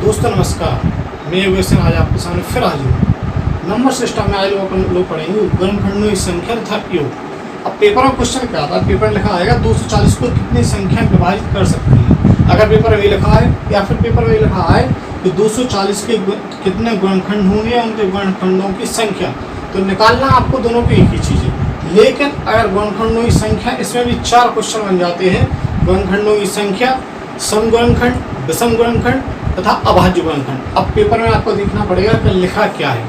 दोस्तों नमस्कार, मैं योगेश आज आपके सामने फिर हाजिर हूँ। नंबर सिस्टम में आज लोग पढ़ेंगे गुणनखंडों की संख्या तथा योग। अब पेपर में क्वेश्चन क्या था, पेपर लिखा आएगा 240 को कितनी संख्या विभाजित कर सकती है। अगर पेपर में लिखा है या फिर पेपर में लिखा है कि 240 के कितने गुणनखंड होंगे, उनके गुणनखंडों की संख्या, तो निकालना आपको दोनों की एक ही चीज़ है। लेकिन अगर गुणनखंडों की संख्या, इसमें भी 4 क्वेश्चन बन जाते हैं। गुणनखंडों की संख्या, सम गुणनखंड, विषम गुणनखंड तथा अभाज्य गुणनखंड। अब पेपर में आपको देखना पड़ेगा कि लिखा क्या है।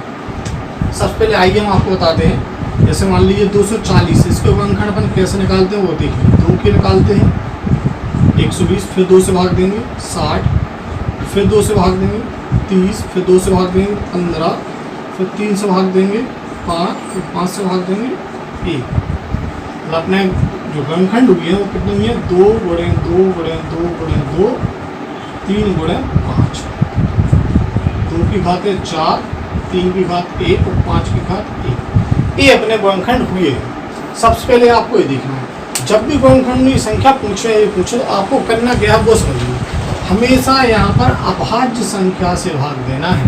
सबसे पहले आइए हम आपको बताते हैं। जैसे मान लीजिए 240, इसके गुणनखंड अपन कैसे निकालते हैं वो देखिए। 2 के निकालते हैं 120, फिर 2 से भाग देंगे 60, फिर 2 से भाग देंगे 30, फिर 2 से भाग देंगे 15, फिर 3 से भाग देंगे 5, फिर 5 से भाग देंगे 1। मतलब अपने जो गुणनखंड हुई है वो कितनी हुई है, 2 गुणे 2 गुणे 2 गुणे 2, 3 गुणे 5। 2 की घात 4, 3 की घात 1 और 5 की घात 1। ये अपने गुणनखंड हुए हैं। सबसे पहले आपको ये देखना है, जब भी गुणनखंड की संख्या पूछे तो आपको करना क्या है वो समझिए। हमेशा यहाँ पर अभाज्य संख्या से भाग देना है।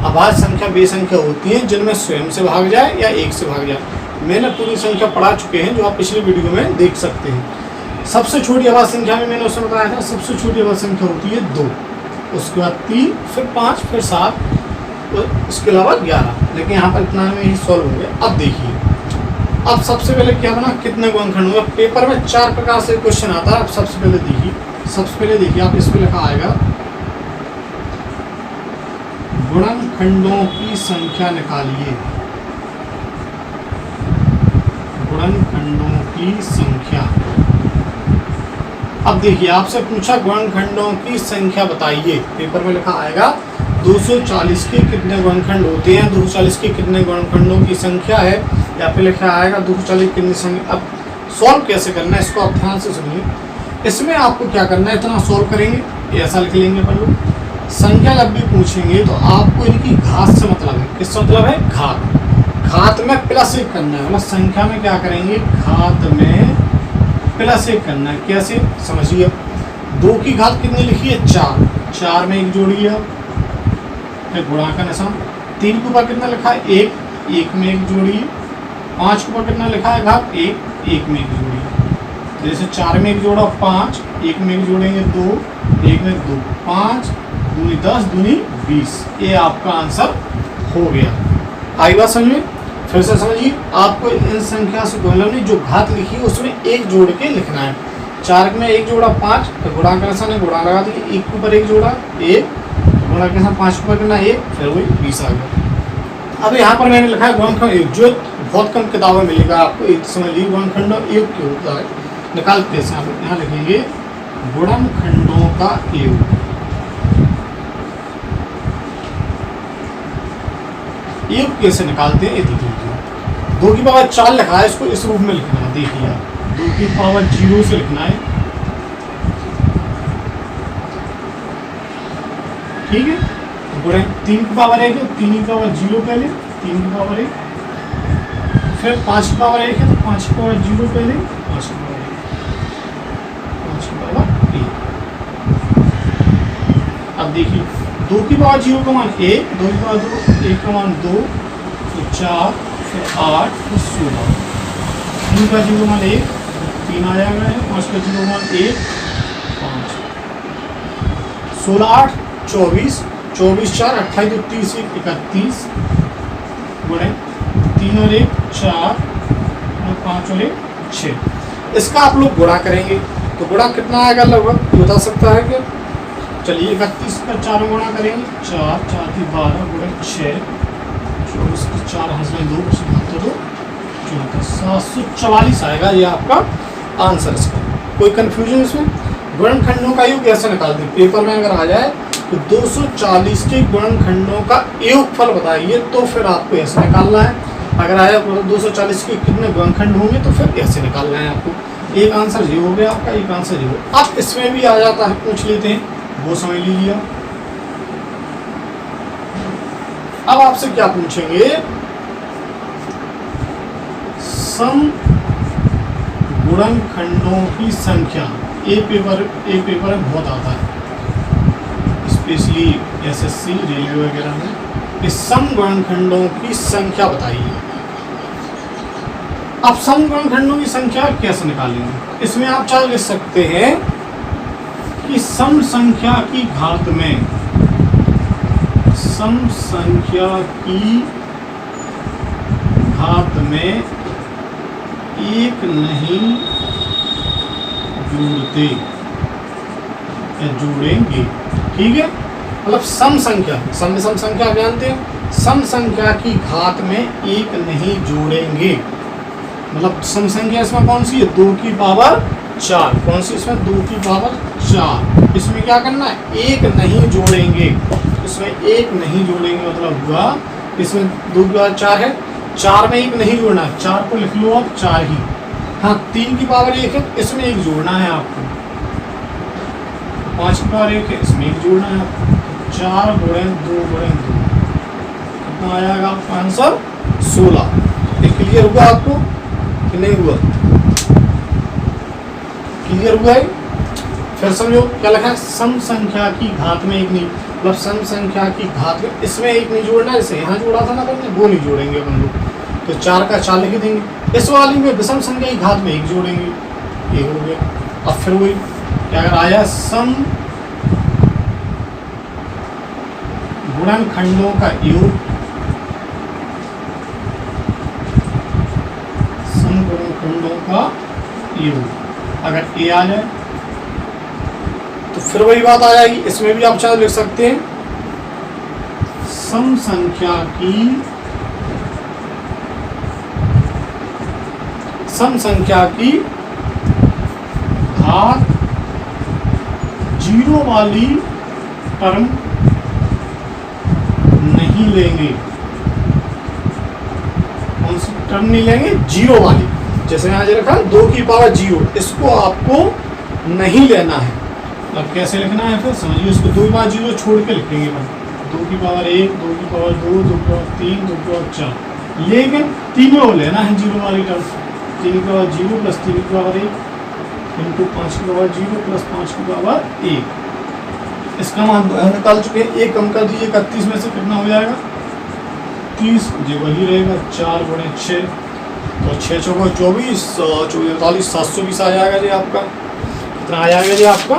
अभाज्य संख्या वे संख्या होती है जिनमें स्वयं से भाग जाए या 1 से भाग जाए। मैंने पूरी संख्या पढ़ा चुके हैं, जो आप पिछले वीडियो में देख सकते हैं। सबसे छोटी अभाज्य संख्या में मैंने उसमें बताया था, सबसे छोटी अभाज्य संख्या होती है 2, उसके बाद 3, फिर 5, फिर 7, उसके अलावा 11। लेकिन यहाँ पर इतना में ही सॉल्व हो गया। अब देखिए, अब सबसे पहले क्या बना, कितने गुणनखंड हुए। पेपर में 4 प्रकार से क्वेश्चन आता है। अब सबसे पहले देखिए, आप इसमें लिखा आएगा गुणनखंडों की संख्या निकालिए। गुणनखंडों की संख्या। अब देखिए, आपसे पूछा गुणनखंडों की संख्या बताइए। पेपर में लिखा आएगा 240 के कितने गुणनखंड होते हैं, 240 के कितने गुणनखंडों की संख्या है, या फिर लिखा आएगा 240 कितनी संख्या। अब सॉल्व कैसे करना है इसको आप ध्यान से सुनिए। इसमें आपको क्या करना है, इतना सॉल्व करेंगे, ऐसा लिख लेंगे अपन लोग। संख्या जब भी पूछेंगे तो आपको इनकी घात से मतलब है। किससे मतलब है, घात में प्लस 1 करना है। मतलब संख्या में क्या करेंगे, घात में प्लस 1 करना है। कैसे समझिए। 2 की घात कितनी लिखी है, 4, 4 में 1 जोड़िए, फिर गुणा का निशान। 3 के ऊपर कितना लिखा है, 1, 1 में 1 जोड़िए। 5 के ऊपर कितना लिखा है, घात 1, 1 में 1 जोड़िए। तो जैसे 4 में 1 जोड़ा 5, 1 में 1 जोड़ेंगे 2, 1 में 2, 5 दूनी 10 दूनी 20। ये आपका आंसर हो गया। आई बात समझ में। फिर से समझिए, आपको इन संख्या से मतलब नहीं, जो घात लिखी है उसमें 1 जोड़ के लिखना है। 4 में 1 जोड़ा 5, तो गुणा का निशान है, गुणा लगा दिए। 1 के ऊपर 1 जोड़ा 1, गुणा के निशान 5 के ऊपर करना 1, फिर वही 20 आ गया। अब यहाँ पर मैंने लिखा है गुणनखंड, जो बहुत कम किताबें मिलेगा आपको। एक समझिए, गुणनखंड योग क्या होता है, निकालते हैं। आप यहाँ लिखेंगे गुणनखंडों का योग। योग कैसे निकालते हैं ये देखिए। 2 की पावर 4 लिखा है, इसको इस रूप में लिखना है। देखिए, 2 की पावर 0 से लिखना है, ठीक है। गुणे 3 की पावर 1 है, 3 की पावर 0 पहले, 3 की पावर 1, फिर 5 की पावर 1 है तो 5 की पावर 0 पहले, 5 की पावर 1, 5 की पावर 1। अब देखिए, 2 की पावर 0 का मान 1, 2 की पावर 2, 1 का मान 2, फिर 4, फिर 8, फिर 16। 3 का 0 का मान 1, 3 आ जाएगा। 5 का 0 का मान 1, 5, 16, 8, 24, 24, 4, 28, 2, 30, 1, 31, गुणे 3 और 1 4 और 5 और 1 6। इसका आप लोग गुणा करेंगे तो गुणा कितना आएगा लगभग बता सकता है क्या। चलिए, 31 का 4 गुणा करेंगे, 4, 4 की 12 गुणे 6, 24 की 4 हंसने 2, 2, 744 आएगा। ये आपका आंसर इसका। कोई कंफ्यूजन इसमें। गुणनखंडों का योग ऐसे निकालते हैं। पेपर में अगर आ जाए तो 240 के गुणनखंडों का योगफल बताइए, तो फिर आपको ऐसे निकालना है। अगर आया 240 के कितने गुणनखंड होंगे तो फिर ऐसे निकालना है आपको। एक आंसर ये हो गया आपका, एक आंसर ये हो। अब इसमें भी आ जाता है, पूछ लेते हैं, वो समझ लीजिए। अब आपसे क्या पूछेंगे, सम गुणनखंडों की संख्या। एक पेपर में बहुत आता है, स्पेशली एसएससी रेलवे वगैरह में, कि समगुणनखंडों की संख्या बताइए। अब समगुणनखंडों की संख्या कैसे निकालेंगे? इसमें आप चाहे लिख सकते हैं कि सम संख्या की घात में, सम संख्या की घात में एक नहीं जोड़ते या जोड़ेंगे। ठीक है, मतलब सम संख्या, सम संख्या जानते हैं, सम संख्या की घात में एक नहीं जोड़ेंगे। मतलब सम संख्या इसमें कौन सी है? 2 की पावर 4। कौन सी इसमें? 2 की पावर 4। इसमें क्या करना है? एक नहीं जोड़ेंगे। इसमें एक नहीं जोड़ेंगे मतलब हुआ, इसमें 2 की पावर 4 है, 4 में एक नहीं जोड़ना है, 4 को लिख लो आप 4 ही। हाँ, 3 की पावर 1 है, इसमें एक जोड़ना है आपको। 5 की पावर 1 है, इसमें एक जोड़ना है आपको। 4 गुणे 2 गुणे 2 कितना आएगा आपका आंसर? 16। ये क्लियर हुआ आपको कि नहीं हुआ? क्लियर हुआ है? फिर समझो क्या लिखा है? सम संख्या की घात में एक नहीं, मतलब सम संख्या की घात में इसमें एक नहीं जोड़ना है। जैसे यहाँ जोड़ा था ना अपन ने, वो नहीं जोड़ेंगे अपन लोग, तो 4 का 4 लिख देंगे। इस वाली में विषम संख्या की घात में एक जोड़ेंगे, ये हो गया। अब फिर वही क्या अगर आया सम गुणनखंडों का योग, सम गुणनखंडों का योग अगर ए आ जाए तो फिर वही बात आ जाएगी। इसमें भी आप चाहे लिख सकते हैं सम संख्या की घात 0 वाली टर्म नहीं लेंगे। कौन सी टर्म नहीं लेंगे? 0 वाली। जैसे यहाँ जो रखा 2 की पावर 0, इसको आपको नहीं लेना है। अब कैसे लिखना है फिर समझिए, इसको 2 की पावर 0 छोड़ के लिखेंगे अपन। 2 की पावर 1, 2 की पावर 2, 2 की पावर 3, 2 की पावर 4, लेकिन तीनों लेना है 0 वाली टर्म। 3 की पावर 0 प्लस 3 की पावर 1 इंटू 5 की पावर 0 प्लस 5 की पावर 1। इसका मान निकाल चुके हैं। 1 कम कर दीजिए 31 में से, कितना हो जाएगा? 30। जी वही रहेगा 4 गुणे 6, तो 6 चौको 24, 24 48, 720 आ जाएगा जी आपका। कितना आ जाएगा जी आपका?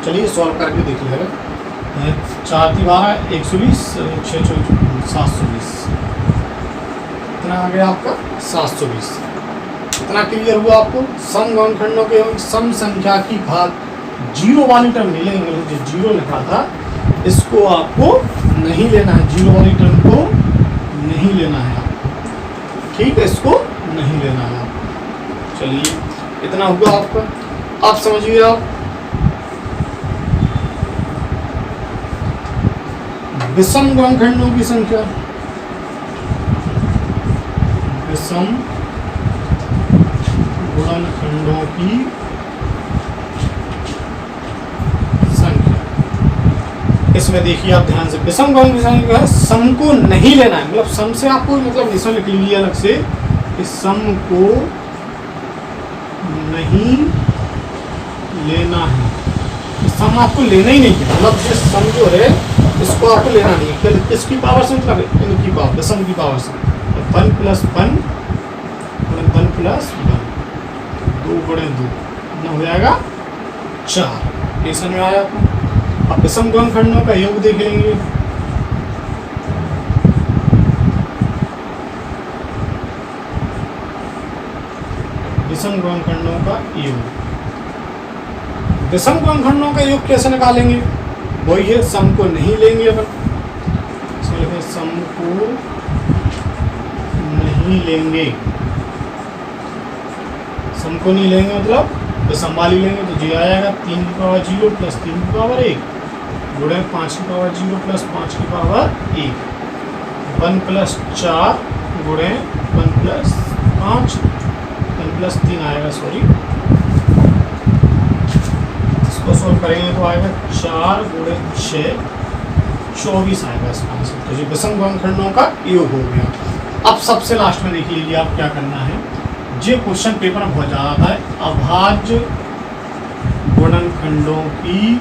चलिए सॉल्व करके देख लेगा। 4 की 12, 120, 6 720, कितना आ गया आपका? 720। इतना क्लियर हुआ आपको? सम गुणनखंडों के सम संख्या की घात 0 वाली टर्म नहीं लेंगे। जो 0 लिखा था इसको आपको नहीं लेना है, 0 वाली टर्म को नहीं लेना है आपको। ठीक है, इसको नहीं लेना है आपको। चलिए इतना हुआ आपका। आप समझिए, आप विषम गुणनखंडों की संख्या, विषम गुणनखंडों की संख्या। इसमें देखिए आप ध्यान से, विषम गुणनखंड की संख्या है, सम को नहीं लेना है। मतलब सम से आपको मतलब इसमें लिख लीजिए अलग से कि सम को नहीं लेना है। सम आपको लेना ही नहीं है, मतलब ये सम जो है इसको आपको लेना नहीं है। फिर इसकी पावर से मतलब इनकी पावर, दशम की पावर से 1 प्लस 1 1 प्लस 1, 2 गुणे 2 कितना हो जाएगा? 4। ये समझ में आया आपको? अब विषम गुणनखंडों का योग देख लेंगे। विषम गुणनखंडों का योग, विषम गुणनखंडों का योग कैसे निकालेंगे? वही है, सम को नहीं लेंगे अपन। सम को नहीं लेंगे, सम को नहीं लेंगे मतलब विषम वाली लेंगे। तो जी आ जाएगा 3 की पावर 0 प्लस 3 की पावर 1 गुणे 5 की पावर 0 प्लस 5 की पावर 1, 1 प्लस 4 गुणे 1 प्लस 5, 1 प्लस 3 आएगा, सॉरी। इसको सोल्व करेंगे तो आएगा 4 गुणे 6, 24 आएगा इसका आंसर। तो ये विषम गुणनखंडों का योग हो गया। अब सबसे लास्ट में देख लीजिए आप क्या करना है। ये क्वेश्चन पेपर में बहुत ज़्यादा आता है। अभाज्य गुणनखंडों की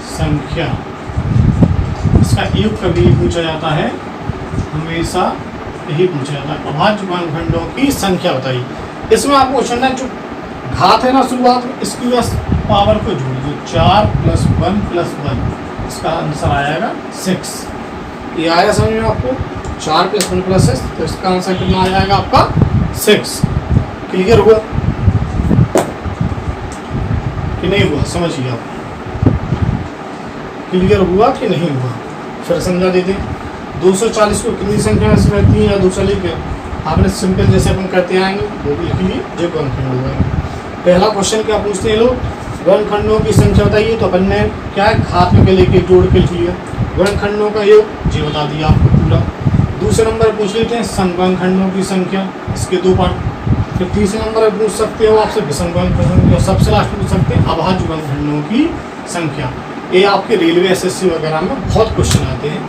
संख्या, इसका योग कभी पूछा जाता है, हमेशा यही पूछा जाता है, अभाज्य गुणनखंडों की संख्या बताइए। इसमें आपको क्वेश्चन है, जो घात है ना शुरुआत में, इसकी बस पावर को जोड़ दो, 4 + 1 + 1, इसका आंसर आएगा 6। ये आया समझ में आपको, 4 + 1 + 6, तो इसका आंसर कितना आ जाएगा आपका 6। क्लियर हुआ कि नहीं हुआ, समझिए आप, क्लियर हुआ कि नहीं हुआ, फिर समझा देते हैं। 240 को कितनी संख्या से रहती है या दूसरा लिखे, आपने सिंपल जैसे अपन करते आएंगे वो भी लिख लिए, जो गुणनखंड होगा। पहला क्वेश्चन क्या पूछते हैं लोग, गुणनखंडों की संख्या बताइए, तो अपन ने क्या है, घात में लेके जोड़ के लिख लिया, गुणनखंडों का योग जी बता दिया आपको पूरा। दूसरे नंबर पूछ लेते हैं समगुणनखंडों की संख्या, इसके 2 पार्ट। फिर तीसरे नंबर पूछ सकते हो आपसे विषम गुणनखंडों, और सबसे लास्ट पूछ सकते हैं अभाज्य गुणनखंडों की संख्या। ये आपके रेलवे SSC वगैरह में बहुत क्वेश्चन आते हैं।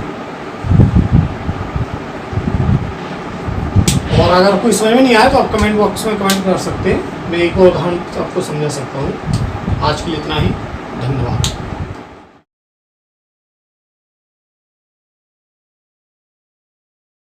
और अगर कोई समझ में नहीं आया तो आप कमेंट बॉक्स में कमेंट कर सकते हैं, मैं एक और उदाहरण आपको समझा सकता हूँ। आज के लिए इतना ही, धन्यवाद।